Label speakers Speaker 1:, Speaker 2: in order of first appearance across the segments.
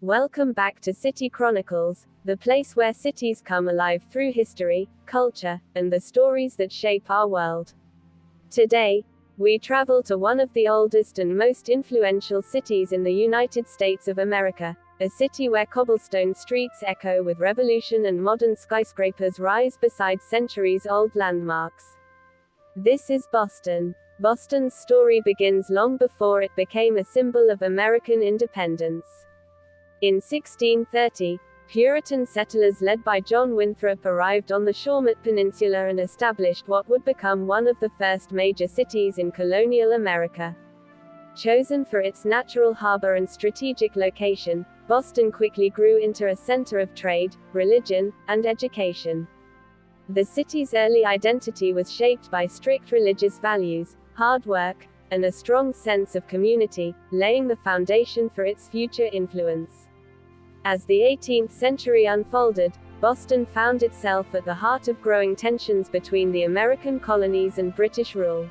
Speaker 1: Welcome back to City Chronicles, the place where cities come alive through history, culture, and the stories that shape our world. Today, we travel to one of the oldest and most influential cities in the United States of America, a city where cobblestone streets echo with revolution and modern skyscrapers rise beside centuries-old landmarks. This is Boston. Boston's story begins long before it became a symbol of American independence. In 1630, Puritan settlers led by John Winthrop arrived on the Shawmut Peninsula and established what would become one of the first major cities in colonial America. Chosen for its natural harbor and strategic location, Boston quickly grew into a center of trade, religion, and education. The city's early identity was shaped by strict religious values, hard work, and a strong sense of community, laying the foundation for its future influence. As the 18th century unfolded, Boston found itself at the heart of growing tensions between the American colonies and British rule.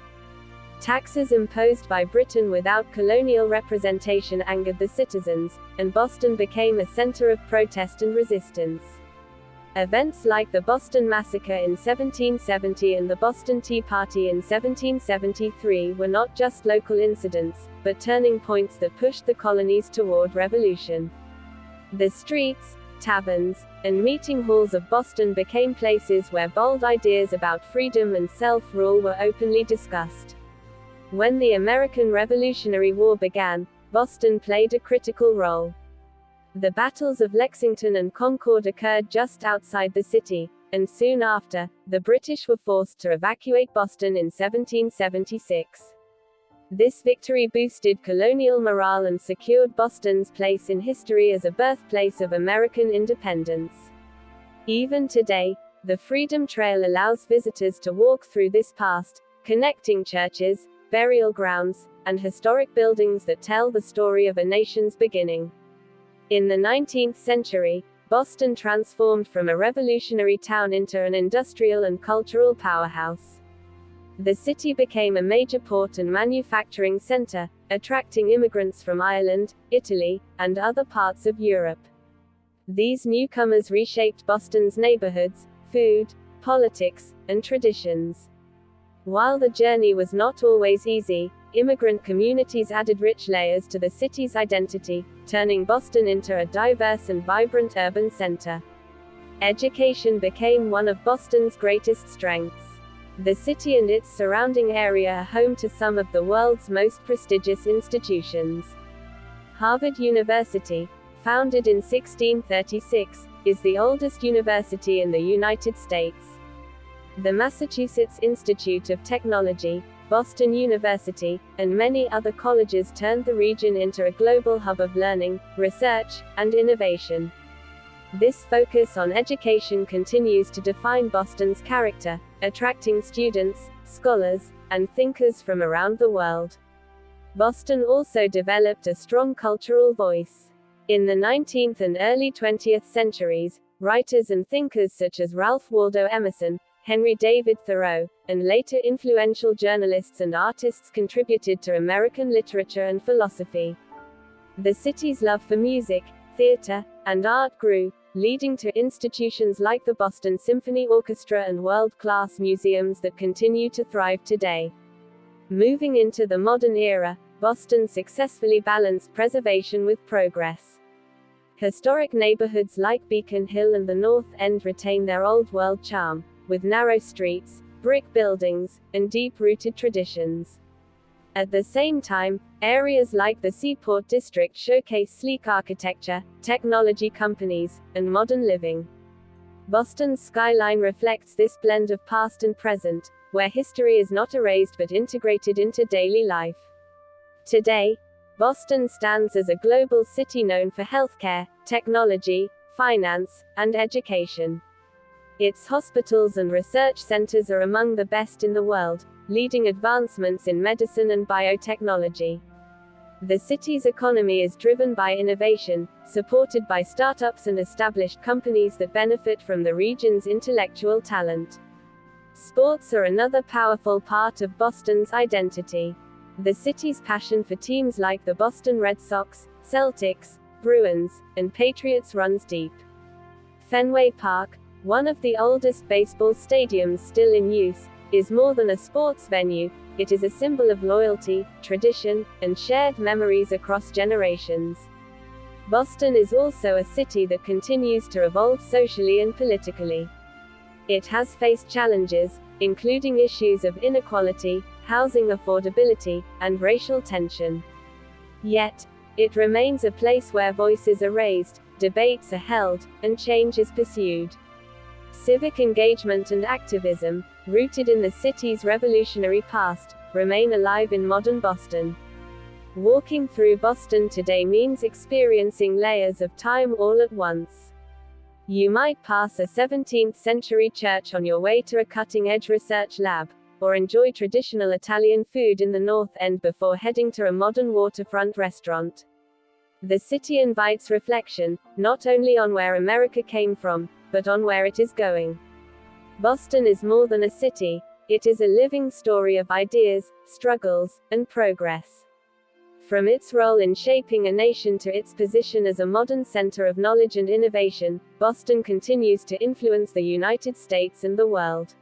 Speaker 1: Taxes imposed by Britain without colonial representation angered the citizens, and Boston became a center of protest and resistance. Events like the Boston Massacre in 1770 and the Boston Tea Party in 1773 were not just local incidents, but turning points that pushed the colonies toward revolution. The streets, taverns, and meeting halls of Boston became places where bold ideas about freedom and self-rule were openly discussed. When the American Revolutionary War began, Boston played a critical role. The battles of Lexington and Concord occurred just outside the city, and soon after, the British were forced to evacuate Boston in 1776. This victory boosted colonial morale and secured Boston's place in history as a birthplace of American independence. Even today, the Freedom Trail allows visitors to walk through this past, connecting churches, burial grounds, and historic buildings that tell the story of a nation's beginning. In the 19th century, Boston transformed from a revolutionary town into an industrial and cultural powerhouse. The city became a major port and manufacturing center, attracting immigrants from Ireland, Italy, and other parts of Europe. These newcomers reshaped Boston's neighborhoods, food, politics, and traditions. While the journey was not always easy, immigrant communities added rich layers to the city's identity, turning Boston into a diverse and vibrant urban center. Education became one of Boston's greatest strengths. The city and its surrounding area are home to some of the world's most prestigious institutions. Harvard University, founded in 1636, is the oldest university in the United States. The Massachusetts Institute of Technology, Boston University, and many other colleges turned the region into a global hub of learning, research, and innovation. This focus on education continues to define Boston's character, attracting students, scholars, and thinkers from around the world. Boston also developed a strong cultural voice. In the 19th and early 20th centuries, writers and thinkers such as Ralph Waldo Emerson, Henry David Thoreau, and later influential journalists and artists contributed to American literature and philosophy. The city's love for music, theater, and art grew, leading to institutions like the Boston Symphony Orchestra and world-class museums that continue to thrive today. Moving into the modern era, Boston successfully balanced preservation with progress. Historic neighborhoods like Beacon Hill and the North End retain their old-world charm, with narrow streets, brick buildings, and deep-rooted traditions. At the same time, areas like the Seaport District showcase sleek architecture, technology companies, and modern living. Boston's skyline reflects this blend of past and present, where history is not erased but integrated into daily life. Today, Boston stands as a global city known for healthcare, technology, finance, and education. Its hospitals and research centers are among the best in the world, leading advancements in medicine and biotechnology. The city's economy is driven by innovation, supported by startups and established companies that benefit from the region's intellectual talent. Sports are another powerful part of Boston's identity. The city's passion for teams like the Boston Red Sox, Celtics, Bruins, and Patriots runs deep. Fenway Park, one of the oldest baseball stadiums still in use, is more than a sports venue. It is a symbol of loyalty, tradition, and shared memories across generations. Boston is also a city that continues to evolve socially and politically. It has faced challenges, including issues of inequality, housing affordability, and racial tension. Yet, it remains a place where voices are raised, debates are held, and change is pursued. Civic engagement and activism, rooted in the city's revolutionary past, remain alive in modern Boston. Walking through Boston today means experiencing layers of time all at once. You might pass a 17th-century church on your way to a cutting-edge research lab, or enjoy traditional Italian food in the North End before heading to a modern waterfront restaurant. The city invites reflection, not only on where America came from, but on where it is going. Boston is more than a city, it is a living story of ideas, struggles, and progress. From its role in shaping a nation to its position as a modern center of knowledge and innovation, Boston continues to influence the United States and the world.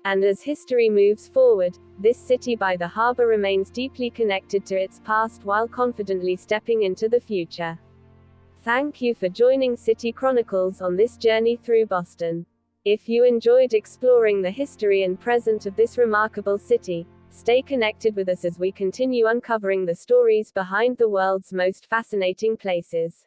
Speaker 1: And as history moves forward, this city by the harbor remains deeply connected to its past while confidently stepping into the future. Thank you for joining City Chronicles on this journey through Boston. If you enjoyed exploring the history and present of this remarkable city, stay connected with us as we continue uncovering the stories behind the world's most fascinating places.